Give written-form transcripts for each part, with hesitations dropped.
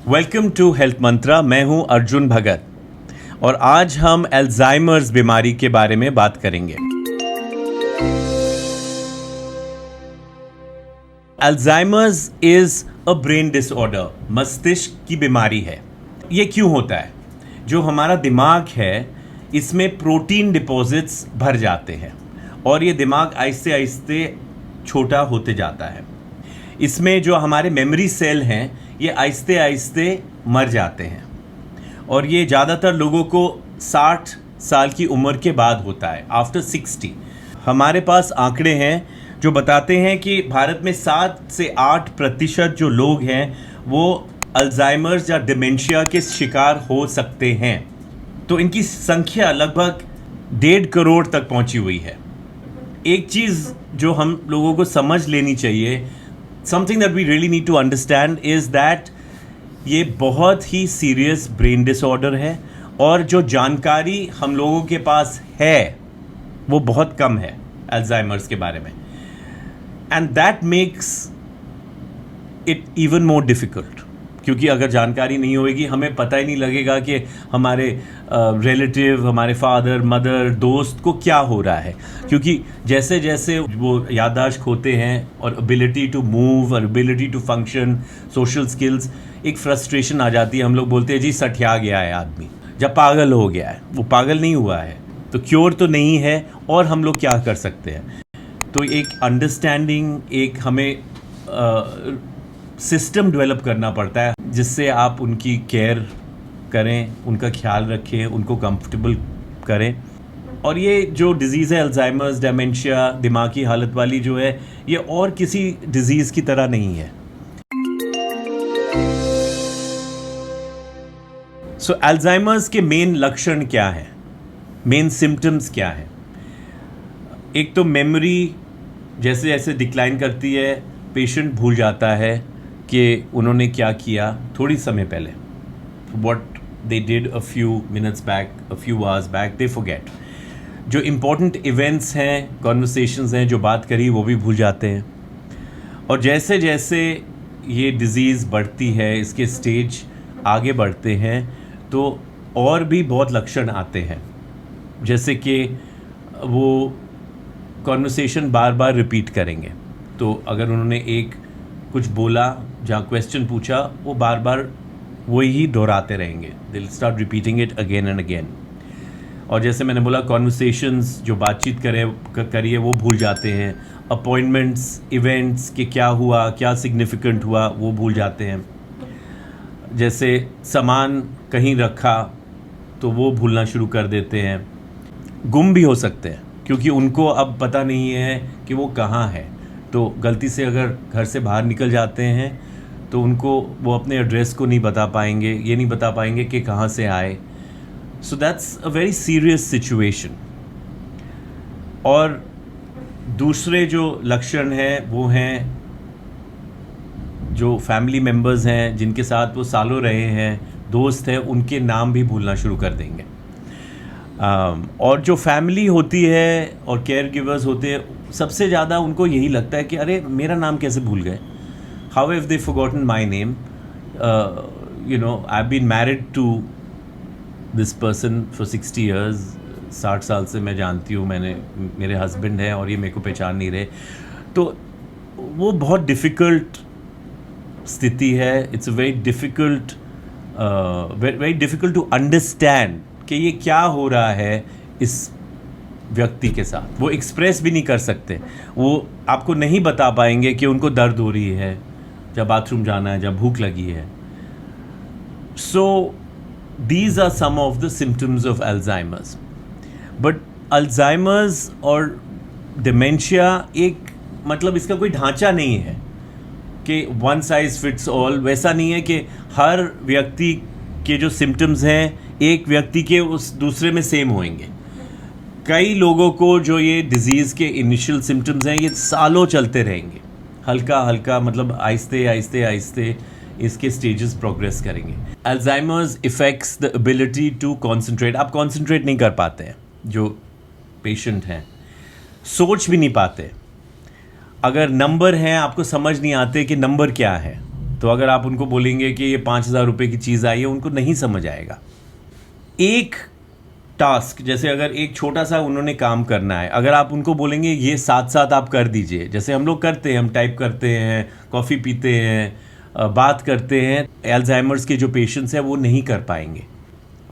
Welcome to health मंत्रा। मैं हूं अर्जुन भगत और आज हम अल्जाइमर्स बीमारी के बारे में बात करेंगे। Alzheimer's is a brain disorder, मस्तिष्क की बीमारी है। ये क्यों होता है? जो हमारा दिमाग है इसमें प्रोटीन डिपॉजिट्स भर जाते हैं और ये दिमाग आहिस्ते आहिस्ते छोटा होते जाता है। इसमें जो हमारे मेमोरी सेल हैं ये आहिस्ते आहिस्ते मर जाते हैं और ये ज़्यादातर लोगों को 60 साल की उम्र के बाद होता है, आफ्टर 60। हमारे पास आंकड़े हैं जो बताते हैं कि भारत में 7 से 8% जो लोग हैं वो अल्जाइमर्स या डिमेंशिया के शिकार हो सकते हैं। तो इनकी संख्या लगभग 1.5 करोड़ तक पहुंची हुई है। एक चीज़ जो हम लोगों को समझ लेनी चाहिए, something that we really need to understand is that ये बहुत ही सीरियस ब्रेन डिसऑर्डर है और जो जानकारी हम लोगों के पास है वो बहुत कम है अल्जाइमर्स के बारे में, and that makes it even more difficult. क्योंकि अगर जानकारी नहीं होगी हमें पता ही नहीं लगेगा कि हमारे रिलेटिव, हमारे फादर, मदर, दोस्त को क्या हो रहा है। क्योंकि जैसे जैसे वो याददाश्त खोते हैं और एबिलिटी टू मूव और ability to function, social skills, एक फ्रस्ट्रेशन आ जाती है। हम लोग बोलते हैं जी सठिया गया है आदमी, जब पागल हो गया है। वो पागल नहीं हुआ है, तो क्योर तो नहीं है और हम लोग क्या कर सकते हैं। तो एक अंडरस्टैंडिंग, एक हमें सिस्टम डेवलप करना पड़ता है जिससे आप उनकी केयर करें, उनका ख्याल रखें, उनको कंफर्टेबल करें। और ये जो डिज़ीज़ है अल्जाइमर्स, डिमेंशिया, दिमागी हालत वाली जो है, ये और किसी डिज़ीज़ की तरह नहीं है। सो अल्जाइमर्स के मेन लक्षण क्या हैं, मेन सिम्टम्स क्या हैं? एक तो मेमोरी जैसे जैसे डिक्लाइन करती है, पेशेंट भूल जाता है कि उन्होंने क्या किया थोड़ी समय पहले, what they did a few minutes back, a few hours back, they forget. जो इम्पोर्टेंट इवेंट्स हैं, कॉन्वर्सेशंस हैं, जो बात करी वो भी भूल जाते हैं। और जैसे जैसे ये डिज़ीज़ बढ़ती है, इसके स्टेज आगे बढ़ते हैं, तो और भी बहुत लक्षण आते हैं। जैसे कि वो कॉन्वर्सेशन बार बार रिपीट करेंगे। तो अगर उन्होंने एक कुछ बोला, जहाँ क्वेश्चन पूछा, वो बार बार वही दोहराते रहेंगे। They will start repeating it again and again. और जैसे मैंने बोला, कॉन्वर्सेशंस जो बातचीत करिए वो भूल जाते हैं। अपॉइंटमेंट्स, इवेंट्स के क्या हुआ, क्या सिग्निफिकेंट हुआ, वो भूल जाते हैं। जैसे सामान कहीं रखा तो वो भूलना शुरू कर देते हैं। गुम भी हो सकते हैं क्योंकि उनको अब पता नहीं है कि वो कहाँ है। तो गलती से अगर घर से बाहर निकल जाते हैं तो उनको वो अपने एड्रेस को नहीं बता पाएंगे, ये नहीं बता पाएंगे कि कहाँ से आए। So that's a very serious situation. और दूसरे जो लक्षण हैं वो हैं जो फैमिली मेम्बर्स हैं जिनके साथ वो सालों रहे हैं, दोस्त हैं, उनके नाम भी भूलना शुरू कर देंगे। और जो फैमिली होती है और केयर गिवर्स होते हैं, सबसे ज़्यादा उनको यही लगता है कि अरे मेरा नाम कैसे भूल गए। How have they forgotten my name? I have been married to this person for 60 years। 60 साल से मैं जानती हूँ, मेरे हस्बैंड हैं और ये मेरे को पहचान नहीं रहे। तो वो बहुत डिफ़िकल्ट स्थिति है। It's very difficult to understand कि ये क्या हो रहा है इस व्यक्ति के साथ। वो एक्सप्रेस भी नहीं कर सकते, वो आपको नहीं बता पाएंगे कि उनको दर्द हो रही है, जब बाथरूम जाना है, जब भूख लगी है। So these are some of the symptoms of Alzheimer's. But Alzheimer's और डिमेंशिया एक मतलब इसका कोई ढांचा नहीं है कि वन साइज फिट्स ऑल। वैसा नहीं है कि हर व्यक्ति के जो सिम्टम्स हैं एक व्यक्ति के उस दूसरे में सेम होंगे। कई लोगों को जो ये डिज़ीज़ के इनिशियल सिम्टम्स हैं ये सालों चलते रहेंगे, हल्का हल्का, मतलब आहिस्ते आहिस्ते आहिस्ते इसके स्टेजेस प्रोग्रेस करेंगे। Alzheimer's affects the ability to concentrate. आप कॉन्सेंट्रेट नहीं कर पाते हैं, जो पेशेंट हैं सोच भी नहीं पाते। अगर नंबर हैं आपको समझ नहीं आते कि नंबर क्या है, तो अगर आप उनको बोलेंगे कि ये 5,000 रुपये की चीज़ आई है, उनको नहीं समझ आएगा। एक टास्क, जैसे अगर एक छोटा सा उन्होंने काम करना है, अगर आप उनको बोलेंगे ये साथ साथ आप कर दीजिए, जैसे हम लोग करते हैं, हम टाइप करते हैं, कॉफ़ी पीते हैं, बात करते हैं, अल्जाइमर्स के जो पेशेंट्स हैं वो नहीं कर पाएंगे।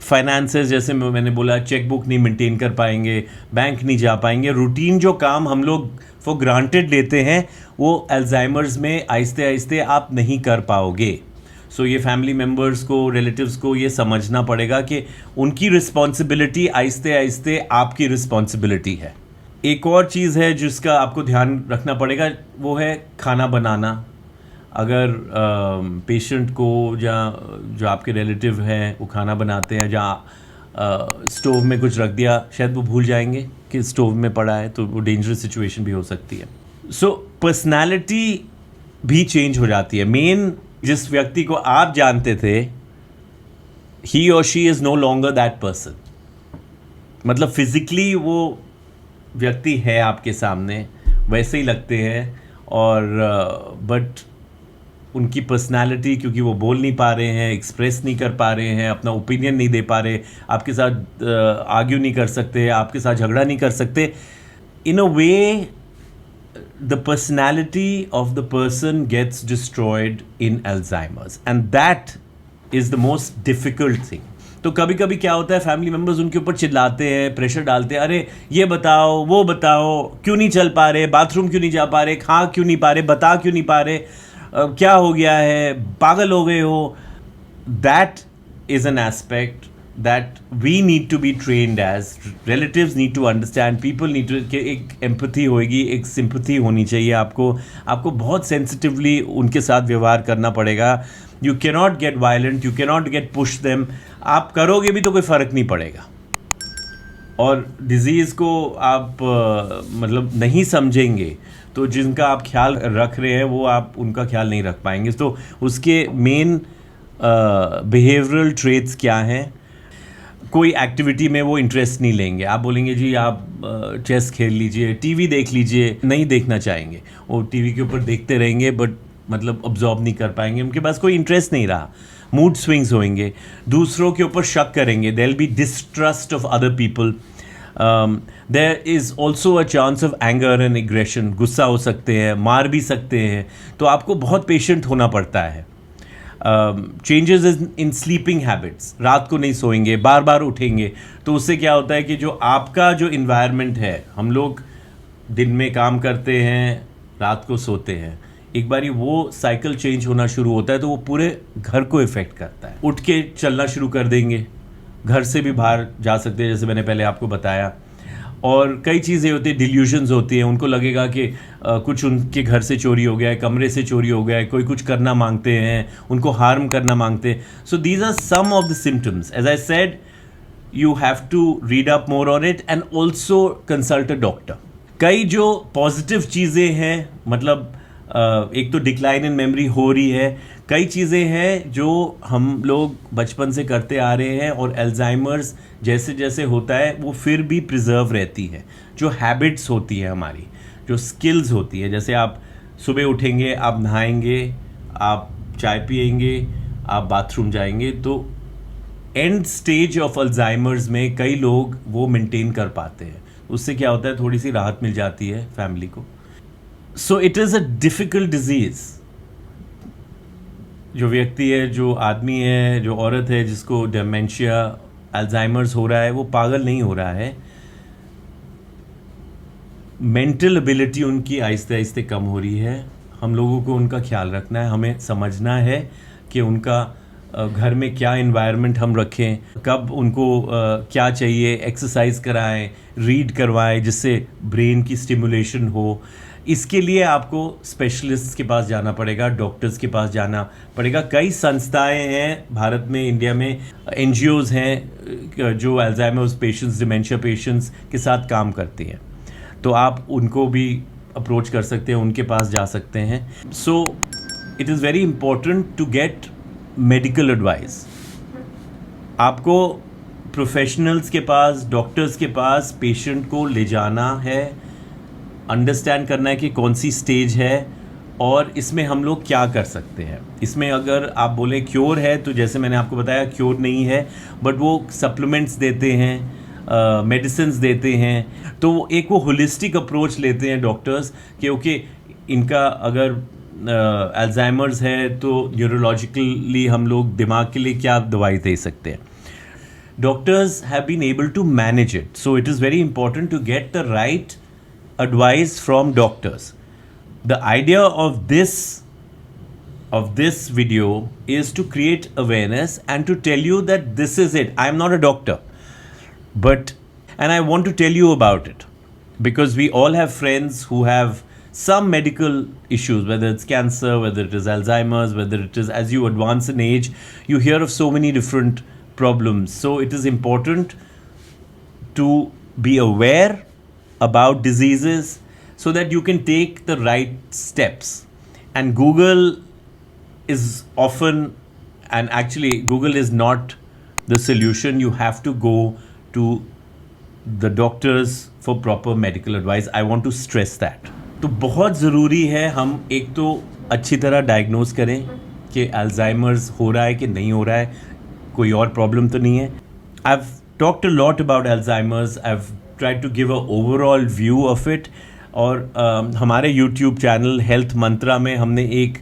फाइनेंसेस, जैसे मैंने बोला, चेक बुक नहीं मेंटेन कर पाएंगे, बैंक नहीं जा पाएंगे। रूटीन जो काम हम लोग फॉर ग्रांटेड लेते हैं वो अल्जाइमर्स में आहिस्ते आहिस्ते आप नहीं कर पाओगे। सो ये फैमिली मेम्बर्स को, रिलेटिव्स को ये समझना पड़ेगा कि उनकी रिस्पॉन्सिबिलिटी आहिस्ते आहिस्ते आपकी रिस्पॉन्सिबिलिटी है। एक और चीज़ है जिसका आपको ध्यान रखना पड़ेगा, वो है खाना बनाना। अगर पेशेंट को या जो आपके रिलेटिव हैं वो खाना बनाते हैं, जहाँ स्टोव में कुछ रख दिया, शायद वो भूल जाएंगे कि स्टोव में पड़ा है, तो वो डेंजरस सिचुएशन भी हो सकती है। सो पर्सनालिटी भी चेंज हो जाती है। मेन जिस व्यक्ति को आप जानते थे, ही और she is no longer that person. मतलब फिजिकली वो व्यक्ति है आपके सामने, वैसे ही लगते हैं, और बट उनकी पर्सनालिटी, क्योंकि वो बोल नहीं पा रहे हैं, एक्सप्रेस नहीं कर पा रहे हैं, अपना ओपिनियन नहीं दे पा रहे, आपके साथ आर्ग्यू नहीं कर सकते, आपके साथ झगड़ा नहीं कर सकते, इन अ वे the personality of the person gets destroyed in Alzheimer's, and that is the most difficult thing. तो कभी कभी क्या होता है, फैमिली मेम्बर्स उनके ऊपर चिल्लाते हैं, प्रेशर डालते हैं, अरे ये बताओ, वो बताओ, क्यों नहीं चल पा रहे, बाथरूम क्यों नहीं जा पा रहे, खा क्यों नहीं पा रहे, बता क्यों नहीं पा रहे, क्या हो गया है, पागल हो गए हो। That is an aspect that we need to be trained as relatives, need to understand, people need to, कि एक empathy होएगी, एक sympathy होनी चाहिए आपको बहुत sensitively उनके साथ व्यवहार करना पड़ेगा। You cannot get violent, you cannot get push them। आप करोगे भी तो कोई फ़र्क नहीं पड़ेगा, और डिज़ीज़ को आप मतलब नहीं समझेंगे तो जिनका आप ख्याल रख रहे हैं वो आप उनका ख्याल नहीं रख पाएंगे। तो उसके मेन बिहेवियरल ट्रेट्स क्या हैं? कोई एक्टिविटी में वो इंटरेस्ट नहीं लेंगे, आप बोलेंगे जी आप चेस खेल लीजिए, टीवी देख लीजिए, नहीं देखना चाहेंगे, वो टीवी के ऊपर देखते रहेंगे बट मतलब ऑब्जॉर्व नहीं कर पाएंगे, उनके पास कोई इंटरेस्ट नहीं रहा। मूड स्विंग्स होंगे, दूसरों के ऊपर शक करेंगे, there will be distrust of other people, there is also a chance of anger and aggression, गुस्सा हो सकते हैं, मार भी सकते हैं। तो आपको बहुत पेशेंट होना पड़ता है। चेंजेस इन स्लीपिंग हैबिट्स, रात को नहीं सोएंगे, बार बार उठेंगे, तो उससे क्या होता है कि जो आपका जो इन्वायरमेंट है, हम लोग दिन में काम करते हैं, रात को सोते हैं, एक बारी वो साइकिल चेंज होना शुरू होता है तो वो पूरे घर को इफ़ेक्ट करता है। उठ के चलना शुरू कर देंगे, घर से भी बाहर जा सकते हैं, जैसे मैंने पहले आपको बताया। और कई चीज़ें होती हैं, डिल्यूजन्स होती हैं, उनको लगेगा कि कुछ उनके घर से चोरी हो गया है, कमरे से चोरी हो गया है, कोई कुछ करना मांगते हैं, उनको हार्म करना मांगते हैं। So these are some of the symptoms. As I said, you have to read up more on it and also consult a doctor. कई जो पॉजिटिव चीज़ें हैं, मतलब एक तो डिक्लाइन इन मेमोरी हो रही है, कई चीज़ें हैं जो हम लोग बचपन से करते आ रहे हैं और अल्जाइमर्स जैसे जैसे होता है वो फिर भी प्रिजर्व रहती है। जो हैबिट्स होती है हमारी, जो स्किल्स होती है, जैसे आप सुबह उठेंगे, आप नहाएंगे, आप चाय पिएंगे, आप बाथरूम जाएंगे, तो एंड स्टेज ऑफ अल्जाइमर्स में कई लोग वो मेंटेन कर पाते हैं। उससे क्या होता है, थोड़ी सी राहत मिल जाती है फैमिली को। सो it is a difficult disease. जो व्यक्ति है, जो आदमी है, जो औरत है जिसको डेमेंशिया, अल्जाइमर्स हो रहा है, वो पागल नहीं हो रहा है, मेंटल एबिलिटी उनकी आहिस्ते आहिस्ते कम हो रही है। हम लोगों को उनका ख्याल रखना है, हमें समझना है कि उनका घर में क्या इन्वायरमेंट हम रखें, कब उनको क्या चाहिए, एक्सरसाइज कराएं, रीड करवाएं जिससे ब्रेन की स्टिमुलेशन हो। इसके लिए आपको स्पेशलिस्ट के पास जाना पड़ेगा, डॉक्टर्स के पास जाना पड़ेगा। कई संस्थाएं हैं भारत में, इंडिया में, NGOs हैं जो अल्जाइमर्स पेशेंट्स, डिमेंशिया पेशेंट्स के साथ काम करती हैं, तो आप उनको भी अप्रोच कर सकते हैं, उनके पास जा सकते हैं। So it is very important to get medical advice. आपको प्रोफेशनल्स के पास, डॉक्टर्स के पास पेशेंट को ले जाना है, अंडरस्टैंड करना है कि कौन सी स्टेज है, और इसमें हम लोग क्या कर सकते हैं। इसमें अगर आप बोले क्योर है, तो जैसे मैंने आपको बताया क्योर नहीं है, बट वो सप्लीमेंट्स देते हैं, मेडिसिन्स देते हैं। तो एक वो होलिस्टिक अप्रोच लेते हैं डॉक्टर्स कि ओके इनका अगर अल्जाइमर्स है तो न्यूरोलॉजिकली हम लोग दिमाग के लिए क्या दवाई दे सकते हैं। Doctors have been able to manage it. So it is very important to get the right advice from doctors. The idea of this video is to create awareness and to tell you that this is it. I am not a doctor, and I want to tell you about it because we all have friends who have some medical issues, whether it's cancer, whether it is Alzheimer's, whether it is as you advance in age, you hear of so many different problems. So it is important to be aware about diseases so that you can take the right steps. And Google is often, and actually Google is not the solution. You have to go to the doctors for proper medical advice. I want to stress that. तो बहुत ज़रूरी है हम एक तो अच्छी तरह diagnose करें कि अल्जाइमर्स हो रहा है कि नहीं हो रहा है, कोई और प्रॉब्लम तो नहीं है। I've talked a lot about Alzheimer's. I've tried to give a overall view of it. और हमारे YouTube चैनल हेल्थ मंत्रा में हमने एक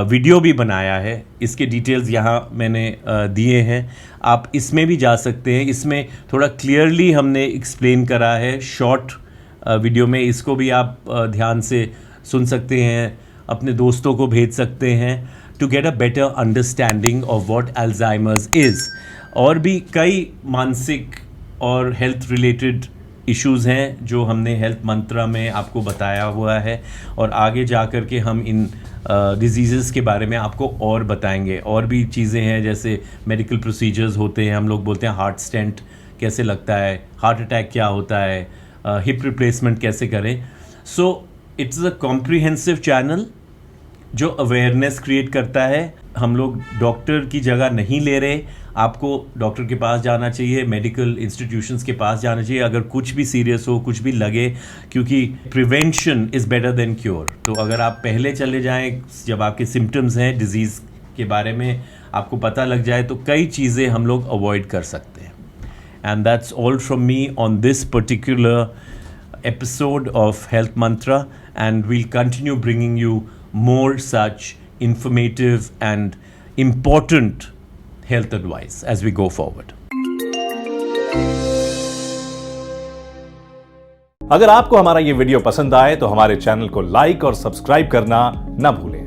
वीडियो भी बनाया है, इसके डिटेल्स यहाँ मैंने दिए हैं, आप इसमें भी जा सकते हैं। इसमें थोड़ा क्लियरली हमने एक्सप्लेन करा है शॉर्ट वीडियो में, इसको भी आप ध्यान से सुन सकते हैं, अपने दोस्तों को भेज सकते हैं to get a better understanding of what Alzheimer's is. और भी कई मानसिक और हेल्थ रिलेटेड इश्यूज़ हैं जो हमने हेल्थ मंत्रा में आपको बताया हुआ है, और आगे जा कर के हम इन डिजीज़ के बारे में आपको और बताएंगे। और भी चीज़ें हैं जैसे मेडिकल प्रोसीजर्स होते हैं, हम लोग बोलते हैं हार्ट स्टेंट कैसे लगता है, हार्ट अटैक क्या होता है, हिप रिप्लेसमेंट कैसे करें। So it's a comprehensive channel जो अवेयरनेस क्रिएट करता है। हम लोग डॉक्टर की जगह नहीं ले रहे, आपको डॉक्टर के पास जाना चाहिए, मेडिकल इंस्टीट्यूशंस के पास जाना चाहिए अगर कुछ भी सीरियस हो, कुछ भी लगे, क्योंकि prevention is better than cure. तो अगर आप पहले चले जाएं, जब आपके सिम्टम्स हैं डिजीज़ के बारे में आपको पता लग जाए, तो कई चीज़ें हम लोग अवॉइड कर सकते हैं। And that's all from me on this particular episode of Health Mantra, and we'll continue bringing you more such informative and important health advice as we go forward. अगर आपको हमारा ये वीडियो पसंद आए तो हमारे चैनल को लाइक और सब्सक्राइब करना न भूलें।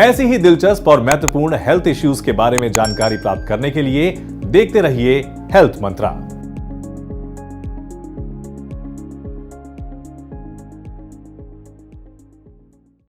ऐसी ही दिलचस्प और महत्वपूर्ण हेल्थ इश्यूज के बारे में जानकारी प्राप्त करने के लिए देखते रहिए हेल्थ मंत्रा।